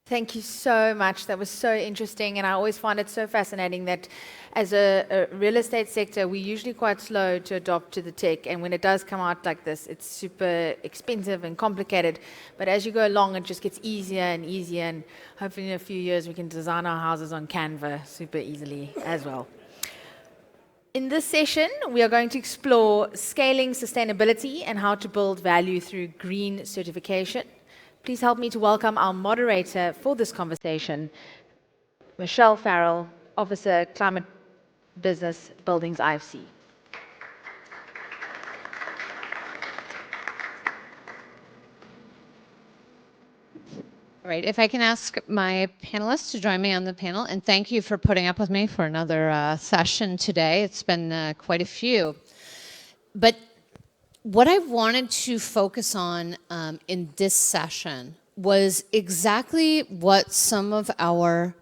Thank you so much. That was so interesting, and I always find it so fascinating that as a real estate sector, we're usually quite slow to adopt to the tech, and when it does come out like this, it's super expensive and complicated. But as you go along, it just gets easier and easier, and hopefully in a few years we can design our houses on Canva super easily as well. In this session, we are going to explore scaling sustainability and how to build value through green certification. Please help me to welcome our moderator for this conversation, Michelle Farrell, Officer, Climate Business Buildings IFC. All right, if I can ask my panelists to join me on the panel, and thank you for putting up with me for another session today. It's been quite a few. But what I wanted to focus on in this session was exactly what some of our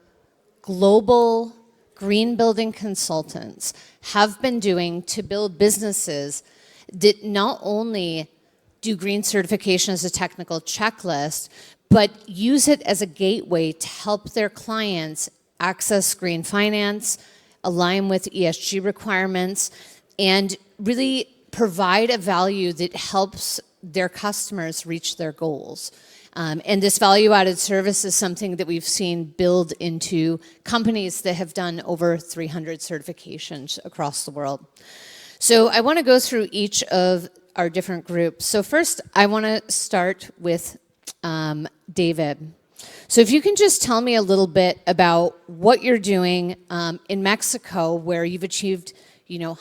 global green building consultants have been doing to build businesses that not only do green certification as a technical checklist, but use it as a gateway to help their clients access green finance, align with ESG requirements, and really provide a value that helps their customers reach their goals. And this value-added service is something that we've seen build into companies that have done over 300 certifications across the world. So I want to go through each of our different groups. So first, I want to start with David. So if you can just tell me a little bit about what you're doing in Mexico, where you've achieved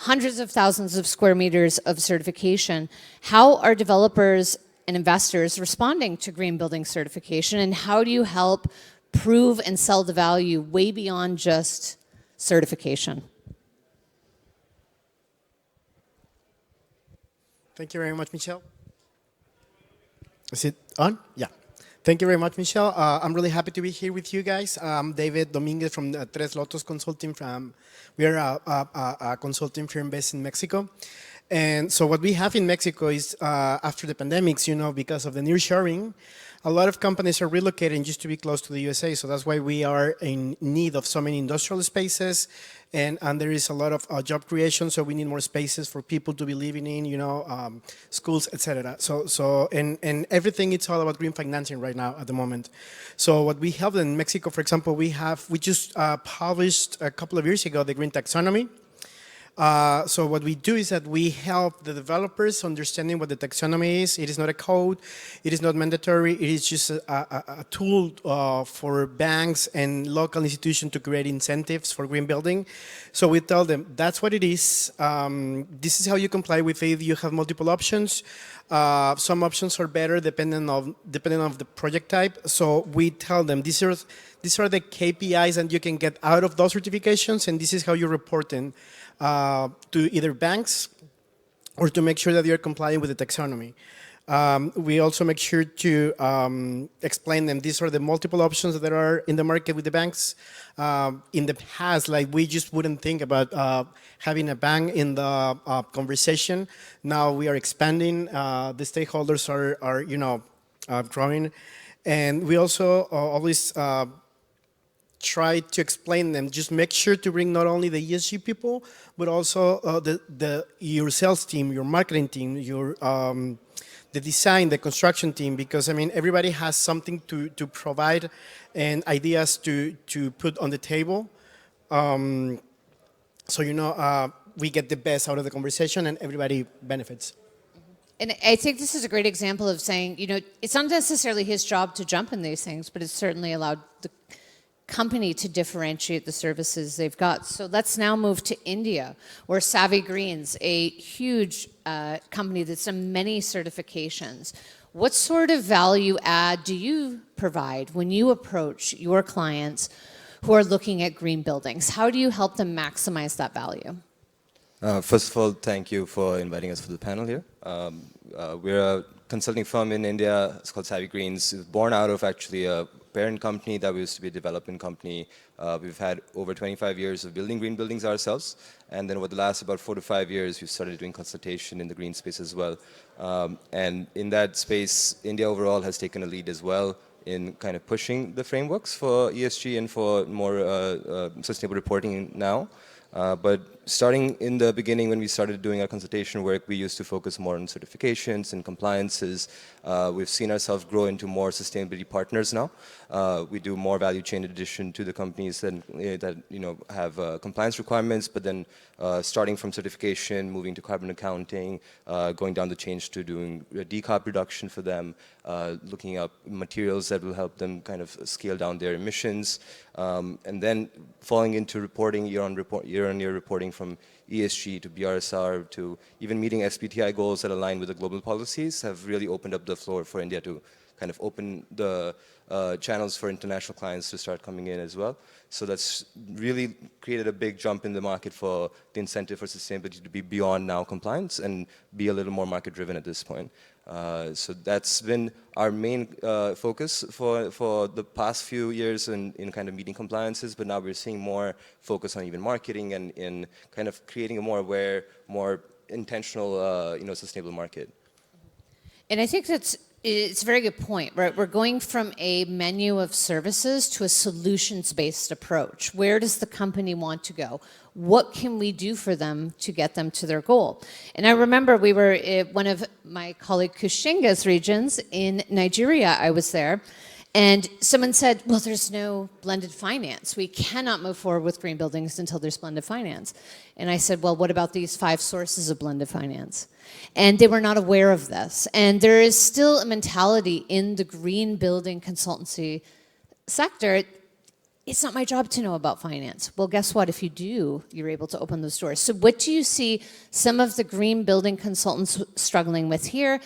hundreds of thousands of square meters of certification. How are developers and investors responding to green building certification, and how do you help prove and sell the value way beyond just certification? Thank you very much, Michelle. Is it on? Yeah. Thank you very much, Michelle. I'm really happy to be here with you guys. I'm David Dominguez from Tres Lotos Consulting. We are a consulting firm based in Mexico. And so what we have in Mexico is after the pandemics, because of the nearshoring, a lot of companies are relocating just to be close to the USA. So that's why we are in need of so many industrial spaces, and there is a lot of job creation. So we need more spaces for people to be living in, schools, etc. And everything, it's all about green financing right now at the moment. So what we have in Mexico, for example, we just published a couple of years ago the green taxonomy. So what we do is that we help the developers understanding what the taxonomy is. It is not a code. It is not mandatory. It is just a tool for banks and local institutions to create incentives for green building. So we tell them that's what it is. This is how you comply with it. You have multiple options. Some options are better depending on the project type. So we tell them these are the KPIs that you can get out of those certifications, and this is how you report them to either banks or to make sure that you're complying with the taxonomy. We also make sure to explain them these are the multiple options that are in the market with the banks. In the past, we just wouldn't think about having a bank in the conversation. Now we are expanding. The stakeholders are growing, and we also always try to explain them. Just make sure to bring not only the ESG people, but also your sales team, your marketing team, the design, the construction team, because everybody has something to provide and ideas to put on the table. We get the best out of the conversation and everybody benefits. And I think this is a great example of saying, it's not necessarily his job to jump in these things, but it's certainly allowed the company to differentiate the services they've got. So let's now move to India, where Savvy Greens, a huge company that's done many certifications. What sort of value add do you provide when you approach your clients who are looking at green buildings? How do you help them maximize that value? First of all, thank you for inviting us for the panel here. We're a consulting firm in India. It's called Savvy Greens. It's born out of actually a parent company that used to be a development company. We've had over 25 years of building green buildings ourselves. And then over the last about 4 to 5 years, we've started doing consultation in the green space as well. And in that space, India overall has taken a lead as well in kind of pushing the frameworks for ESG and for more sustainable reporting now. But starting in the beginning, when we started doing our consultation work, we used to focus more on certifications and compliances. We've seen ourselves grow into more sustainability partners now. We do more value chain addition to the companies that have compliance requirements, but then starting from certification, moving to carbon accounting, going down the chain to doing decarb reduction for them, looking up materials that will help them kind of scale down their emissions, and then falling into reporting year-on-year reporting from ESG to BRSR to even meeting SBTI goals that align with the global policies have really opened up the floor for India to kind of open the channels for international clients to start coming in as well. So that's really created a big jump in the market for the incentive for sustainability to be beyond now compliance and be a little more market driven at this point. So that's been our main focus for the past few years in kind of meeting compliances, but now we're seeing more focus on even marketing and in kind of creating a more aware, more intentional, sustainable market. And I think it's a very good point, right? We're going from a menu of services to a solutions-based approach. Where does the company want to go? What can we do for them to get them to their goal? And I remember we were at one of my colleague Kushinga's regions in Nigeria. I was there. And someone said, well, there's no blended finance. We cannot move forward with green buildings until there's blended finance. And I said, well, what about these 5 sources of blended finance? And they were not aware of this. And there is still a mentality in the green building consultancy sector. It's not my job to know about finance. Well, guess what? If you do, you're able to open those doors. So what do you see some of the green building consultants struggling with here?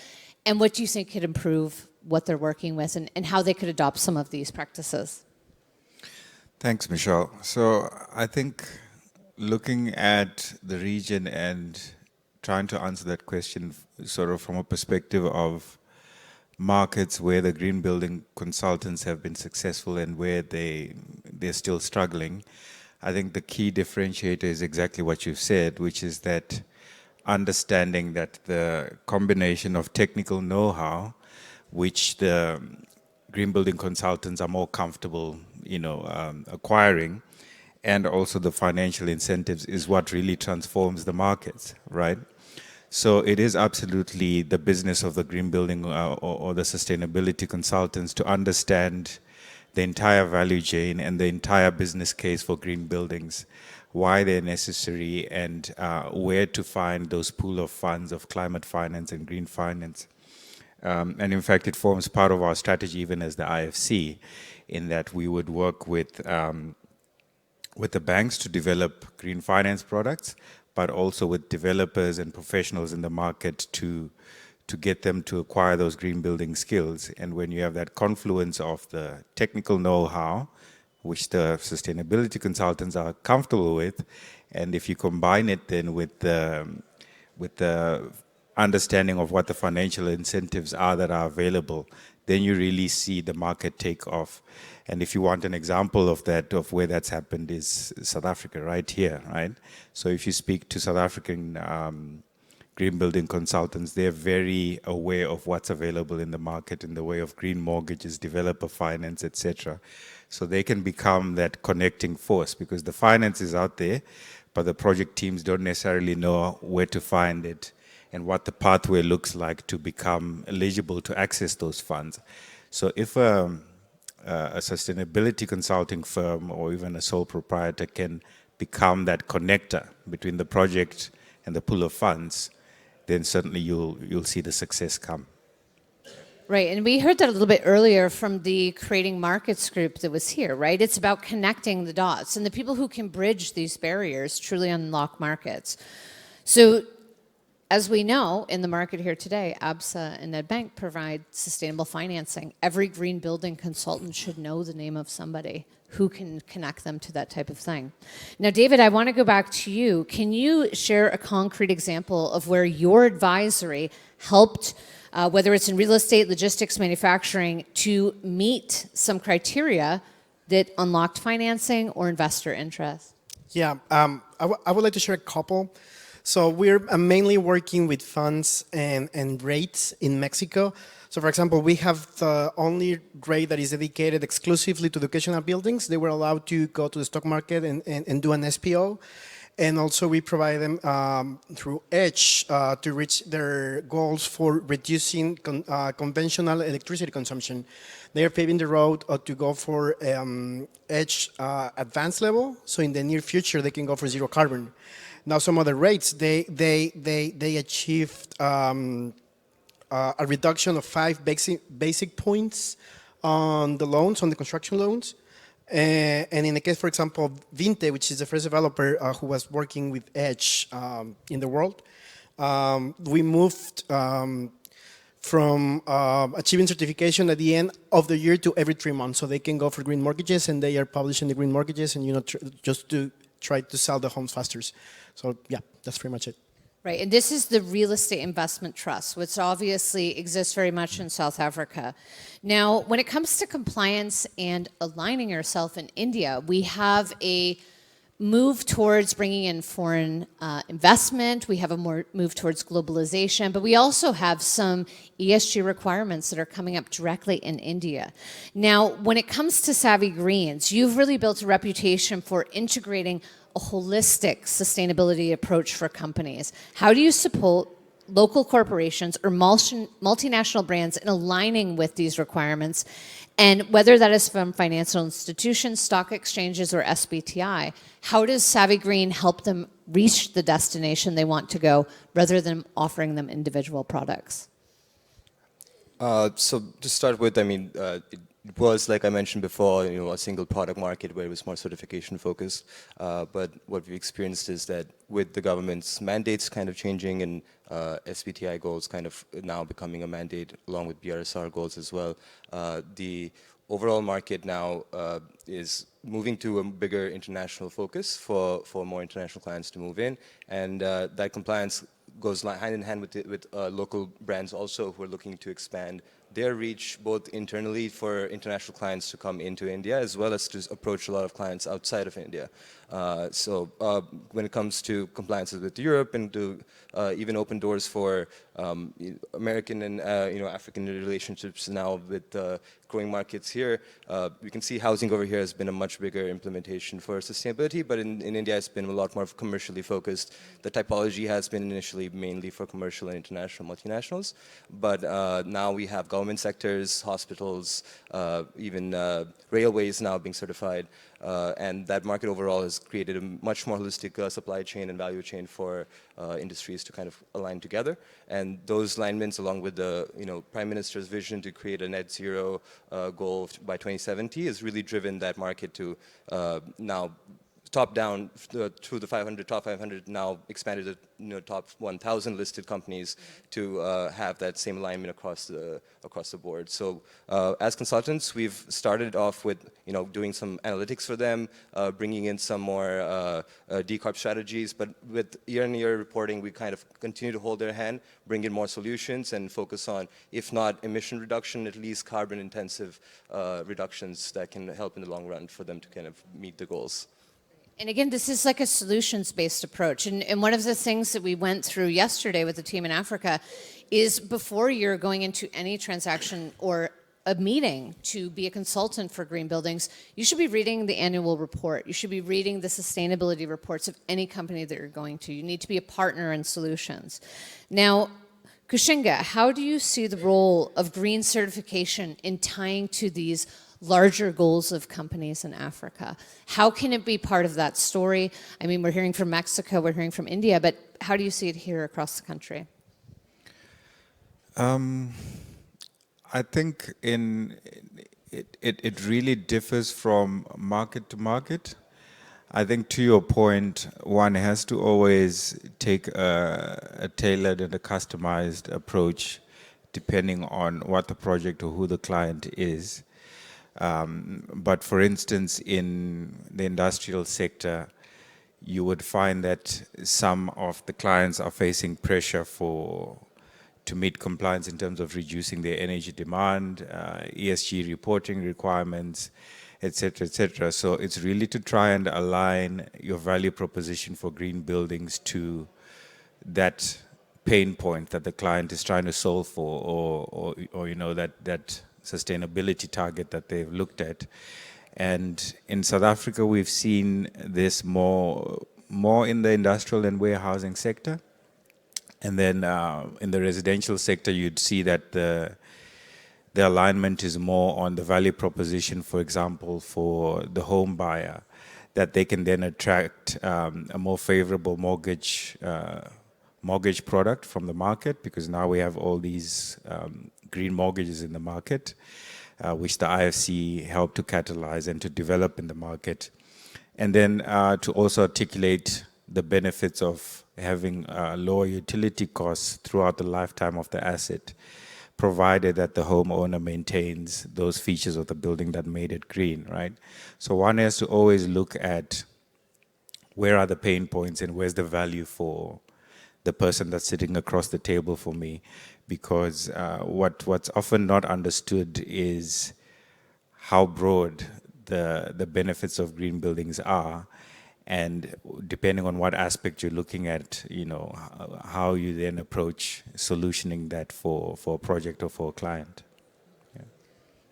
And what do you think could improve what they're working with and how they could adopt some of these practices? Thanks, Michelle. So I think looking at the region and trying to answer that question sort of from a perspective of markets where the green building consultants have been successful and where they're still struggling, I think the key differentiator is exactly what you've said, which is that understanding that the combination of technical know-how, which the green building consultants are more comfortable, acquiring, and also the financial incentives is what really transforms the markets, right? So it is absolutely the business of the green building or the sustainability consultants to understand the entire value chain and the entire business case for green buildings, why they're necessary, and where to find those pool of funds of climate finance and green finance. And in fact, it forms part of our strategy even as the IFC, in that we would work with the banks to develop green finance products, but also with developers and professionals in the market to get them to acquire those green building skills. And when you have that confluence of the technical know-how, which the sustainability consultants are comfortable with, and if you combine it then with the understanding of what the financial incentives are that are available, then you really see the market take off. And if you want an example of that, of where that's happened, is South Africa, right here, right? So if you speak to South African green building consultants, they're very aware of what's available in the market in the way of green mortgages, developer finance, etc. So they can become that connecting force, because the finance is out there, but the project teams don't necessarily know where to find it and what the pathway looks like to become eligible to access those funds. So if a sustainability consulting firm or even a sole proprietor can become that connector between the project and the pool of funds, then certainly you'll see the success come. Right, and we heard that a little bit earlier from the Creating Markets group that was here, right? It's about connecting the dots, and the people who can bridge these barriers truly unlock markets. So, as we know, in the market here today, ABSA and Nedbank provide sustainable financing. Every green building consultant should know the name of somebody who can connect them to that type of thing. Now, David, I want to go back to you. Can you share a concrete example of where your advisory helped, whether it's in real estate, logistics, manufacturing, to meet some criteria that unlocked financing or investor interest? Yeah, I would like to share a couple. So we're mainly working with funds and rates in Mexico. So for example, we have the only grade that is dedicated exclusively to educational buildings. They were allowed to go to the stock market and do an SPO. And also we provide them through EDGE to reach their goals for reducing conventional electricity consumption. They are paving the road to go for EDGE advanced level. So in the near future, they can go for zero carbon. Now some other rates, they achieved a reduction of 5 basic points on the loans, on the construction loans. And in the case, for example, of Vinte, which is the first developer who was working with EDGE in the world, we moved from achieving certification at the end of the year to every 3 months. So they can go for green mortgages, and they are publishing the green mortgages, and just to try to sell the homes faster. So yeah, that's pretty much it. Right, and this is the Real Estate Investment Trust, which obviously exists very much in South Africa. Now, when it comes to compliance and aligning yourself in India, we have a move towards bringing in foreign investment. We have a move towards globalization, but we also have some ESG requirements that are coming up directly in India. Now, when it comes to Savvy Greens, you've really built a reputation for integrating a holistic sustainability approach for companies. How do you support local corporations or multinational brands in aligning with these requirements? And whether that is from financial institutions, stock exchanges, or SBTI, how does Savvy Green help them reach the destination they want to go rather than offering them individual products? So to start with, I mean, it was, like I mentioned before, a single product market where it was more certification focused. But what we've experienced is that with the government's mandates kind of changing and SBTI goals kind of now becoming a mandate along with BRSR goals as well, the overall market now is moving to a bigger international focus for more international clients to move in. And that compliance goes hand in hand with local brands also who are looking to expand their reach both internally for international clients to come into India as well as to approach a lot of clients outside of India. So when it comes to compliances with Europe and to even open doors for American and African relationships now with growing markets here, we can see housing over here has been a much bigger implementation for sustainability, but in India it's been a lot more commercially focused. The typology has been initially mainly for commercial and international multinationals, but now we have government sectors, hospitals, even railways now being certified, and that market overall has created a much more holistic supply chain and value chain for industries to kind of align together. And those alignments, along with the Prime Minister's vision to create a net zero goal by 2070, has really driven that market to now top down through the top 500, now expanded to top 1,000 listed companies to have that same alignment across the board. So as consultants, we've started off with doing some analytics for them, bringing in some more decarb strategies, but with year-on-year reporting, we kind of continue to hold their hand, bring in more solutions, and focus on, if not emission reduction, at least carbon-intensive reductions that can help in the long run for them to kind of meet the goals. And again, this is like a solutions-based approach. And one of the things that we went through yesterday with the team in Africa is before you're going into any transaction or a meeting to be a consultant for green buildings, you should be reading the annual report. You should be reading the sustainability reports of any company that you're going to. You need to be a partner in solutions. Now, Kushinga, how do you see the role of green certification in tying to these larger goals of companies in Africa? How can it be part of that story? I mean, we're hearing from Mexico, we're hearing from India, but how do you see it here across the country? I think it really differs from market to market. I think to your point, one has to always take a tailored and a customized approach depending on what the project or who the client is. But for instance, in the industrial sector, you would find that some of the clients are facing pressure to meet compliance in terms of reducing their energy demand, ESG reporting requirements, et cetera, et cetera. So it's really to try and align your value proposition for green buildings to that pain point that the client is trying to solve for, or that sustainability target that they've looked at. And in South Africa, we've seen this more in the industrial and warehousing sector. And then in the residential sector, you'd see that the alignment is more on the value proposition, for example, for the home buyer, that they can then attract a more favorable mortgage product from the market, because now we have all these green mortgages in the market, which the IFC helped to catalyze and to develop in the market. And then to also articulate the benefits of having lower utility costs throughout the lifetime of the asset, provided that the homeowner maintains those features of the building that made it green, right? So one has to always look at where are the pain points and where's the value for the person that's sitting across the table for me, because what's often not understood is how broad the benefits of green buildings are, and depending on what aspect you're looking at, how you then approach solutioning that for a project or for a client. Yeah.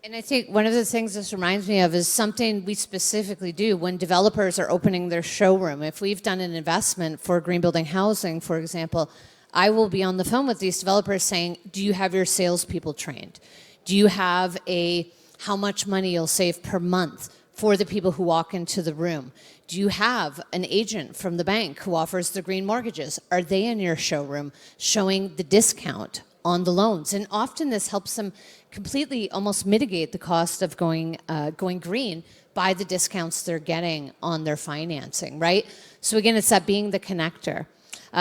And I think one of the things this reminds me of is something we specifically do when developers are opening their showroom. If we've done an investment for green building housing, for example, I will be on the phone with these developers saying, do you have your salespeople trained? Do you have how much money you'll save per month for the people who walk into the room? Do you have an agent from the bank who offers the green mortgages? Are they in your showroom showing the discount on the loans? And often this helps them completely almost mitigate the cost of going green by the discounts they're getting on their financing, right? So again, it's that being the connector.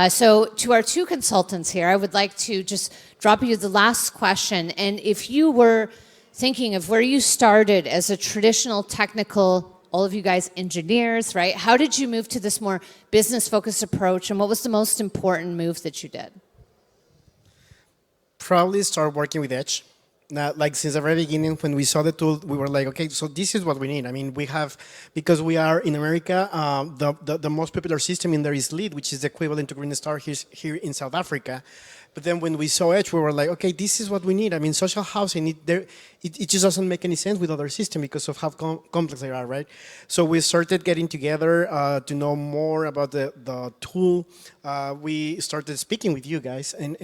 So to our two consultants here, I would like to just drop you the last question. And if you were thinking of where you started as a traditional technical, all of you guys engineers, right? How did you move to this more business-focused approach, and what was the most important move that you did? Probably start working with Edge. Now, like since the very beginning, when we saw the tool, we were like, okay, so this is what we need. I mean, we have, because we are in America, the most popular system in there is LEED, which is the equivalent to Green Star here in South Africa. But then when we saw Edge, we were like, okay, this is what we need. I mean, social housing, it just doesn't make any sense with other systems because of how complex they are, right? So we started getting together to know more about the tool. We started speaking with you guys and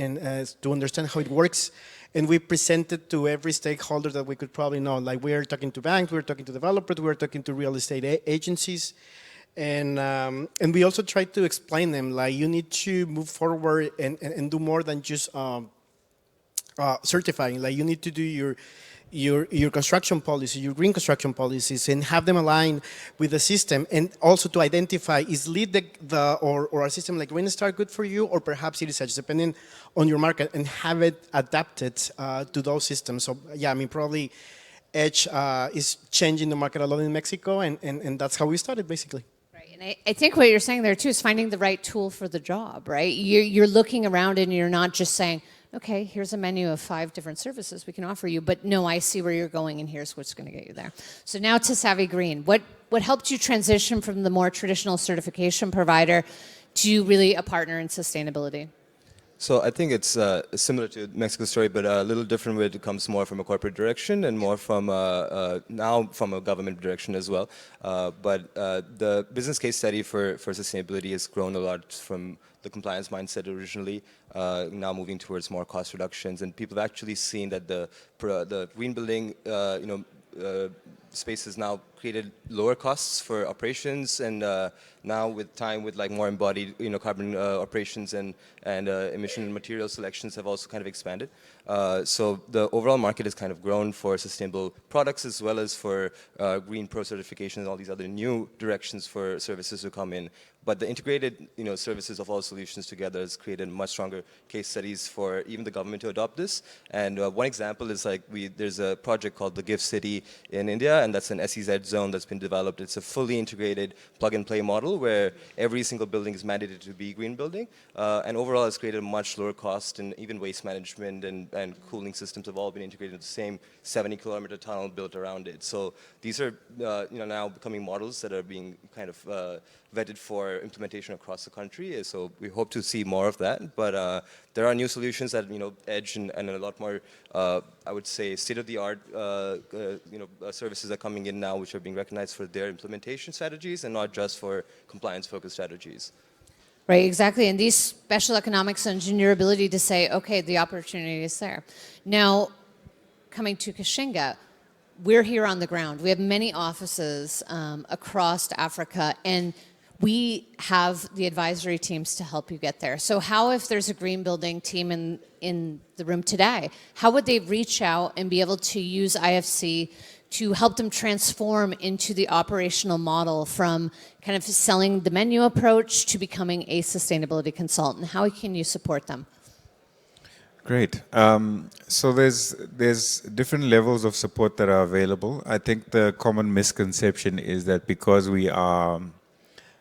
to understand how it works. And we presented to every stakeholder that we could probably know. Like we are talking to banks, we are talking to developers, we are talking to real estate agencies. And we also try to explain them, like you need to move forward and do more than just certifying. Like you need to do your construction policy, your green construction policies, and have them align with the system. And also to identify, is LEED or a system like Green Star good for you, or perhaps it is Edge, depending on your market, and have it adapted to those systems. So yeah, I mean, probably Edge is changing the market a lot in Mexico, and that's how we started, basically. And I think what you're saying there too is finding the right tool for the job, right? You're looking around and you're not just saying, okay, here's a menu of 5 different services we can offer you, but no, I see where you're going and here's what's going to get you there. So now to Savvy Green. What helped you transition from the more traditional certification provider to really a partner in sustainability? So I think it's similar to Mexico's story, but a little different where it comes more from a corporate direction and more from now from a government direction as well. But the business case study for sustainability has grown a lot from the compliance mindset originally, now moving towards more cost reductions. And people have actually seen that the green building, space has now created lower costs for operations, and now with time, with like more embodied, carbon operations and emission material selections have also kind of expanded. So the overall market has kind of grown for sustainable products as well as for green pro certification and all these other new directions for services to come in. But the integrated, services of all solutions together has created much stronger case studies for even the government to adopt this. And one example is like there's a project called the Gift City in India, and that's an SEZ zone that's been developed. It's a fully integrated plug-and-play model where every single building is mandated to be green building, and overall it's created a much lower cost, and even waste management and cooling systems have all been integrated into the same 70-kilometer tunnel built around it. So these are now becoming models that are being kind of vetted for implementation across the country. So we hope to see more of that. But there are new solutions that edge and a lot more, I would say, state-of-the-art services are coming in now, which are being recognized for their implementation strategies and not just for compliance-focused strategies. Right, exactly. And these special economics and your ability to say, okay, the opportunity is there. Now, coming to Kashinga, we're here on the ground. We have many offices across Africa, and we have the advisory teams to help you get there. So how, if there's a green building team in the room today, how would they reach out and be able to use IFC to help them transform into the operational model from kind of selling the menu approach to becoming a sustainability consultant? How can you support them? Great. So there's different levels of support that are available. I think the common misconception is that because we are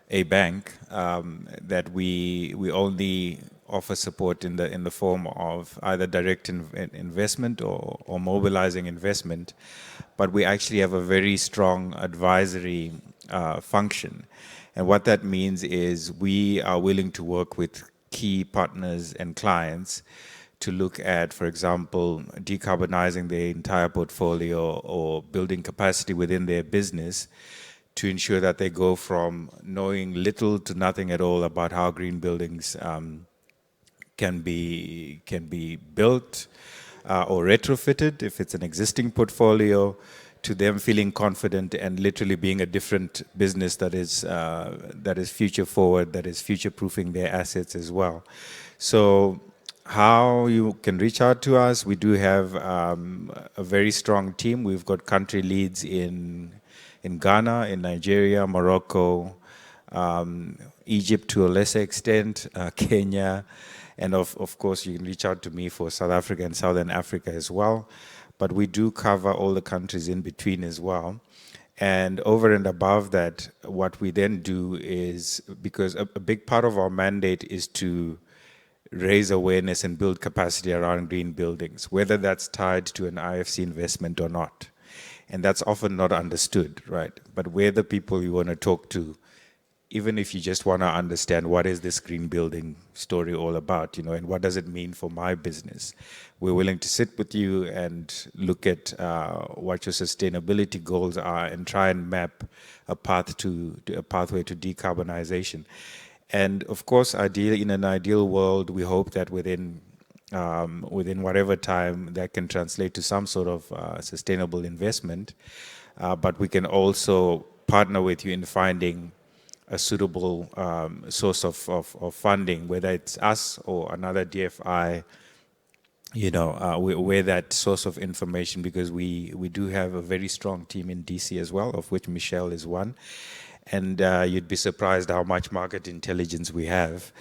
a bank, that we only offer support in the form of either direct investment or mobilizing investment, but we actually have a very strong advisory function. And what that means is we are willing to work with key partners and clients to look at, for example, decarbonizing their entire portfolio or building capacity within their business to ensure that they go from knowing little to nothing at all about how green buildings can be built or retrofitted if it's an existing portfolio, to them feeling confident and literally being a different business that is future forward, that is future proofing their assets as well. So how you can reach out to us, we do have a very strong team. We've got country leads in Ghana, in Nigeria, Morocco, Egypt to a lesser extent, Kenya, and of course you can reach out to me for South Africa and Southern Africa as well. But we do cover all the countries in between as well. And over and above that, what we then do is, because a big part of our mandate is to raise awareness and build capacity around green buildings, whether that's tied to an IFC investment or not. And that's often not understood, right? But we're the people you want to talk to, even if you just want to understand what is this green building story all about, and what does it mean for my business. We're willing to sit with you and look at what your sustainability goals are and try and map a pathway to decarbonization. And of course, ideally, in an ideal world, we hope that within whatever time that can translate to some sort of sustainable investment, but we can also partner with you in finding a suitable source of funding, whether it's us or another DFI, we're that source of information, because we do have a very strong team in DC as well, of which Michelle is one. And you'd be surprised how much market intelligence we have.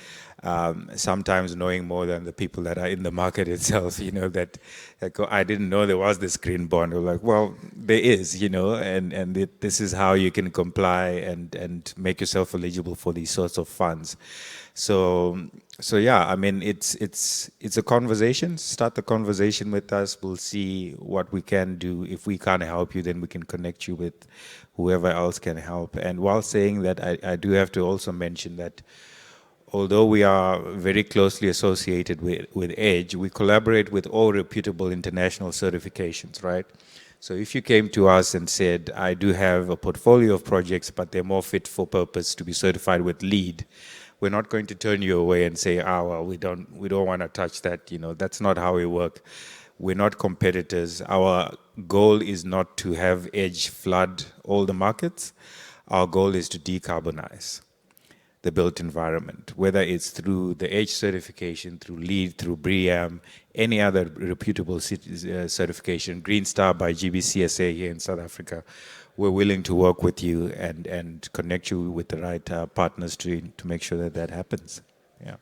Sometimes knowing more than the people that are in the market itself, that go, I didn't know there was this green bond. We're like, well, there is, and this is how you can comply and make yourself eligible for these sorts of funds. So yeah, I mean, it's a conversation. Start the conversation with us. We'll see what we can do. If we can't help you, then we can connect you with whoever else can help. And while saying that, I do have to also mention that although we are very closely associated with EDGE, we collaborate with all reputable international certifications, right? So if you came to us and said, I do have a portfolio of projects, but they're more fit for purpose to be certified with LEED, we're not going to turn you away and say, well, we don't want to touch that. That's not how we work. We're not competitors. Our goal is not to have EDGE flood all the markets. Our goal is to decarbonize the built environment, whether it's through the EDGE certification, through LEED, through BREEAM, any other reputable certification, Green Star by GBCSA here in South Africa. We're willing to work with you and connect you with the right partners to make sure that happens. Yeah.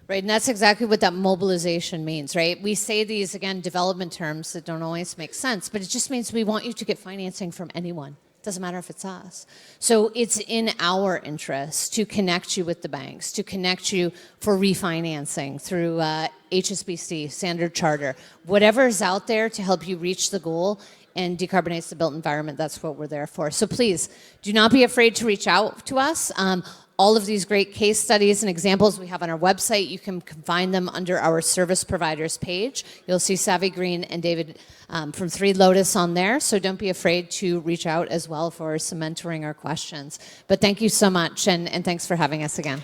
Right, and that's exactly what that mobilization means, right? We say these, again, development terms that don't always make sense, but it just means we want you to get financing from anyone. Doesn't matter if it's us. So it's in our interest to connect you with the banks, to connect you for refinancing through HSBC, Standard Charter, whatever's out there to help you reach the goal and decarbonize the built environment. That's what we're there for. So please, do not be afraid to reach out to us. All of these great case studies and examples we have on our website, you can find them under our service providers page. You'll see Savvy Green and David from Three Lotus on there, so don't be afraid to reach out as well for some mentoring or questions. But thank you so much, and thanks for having us again.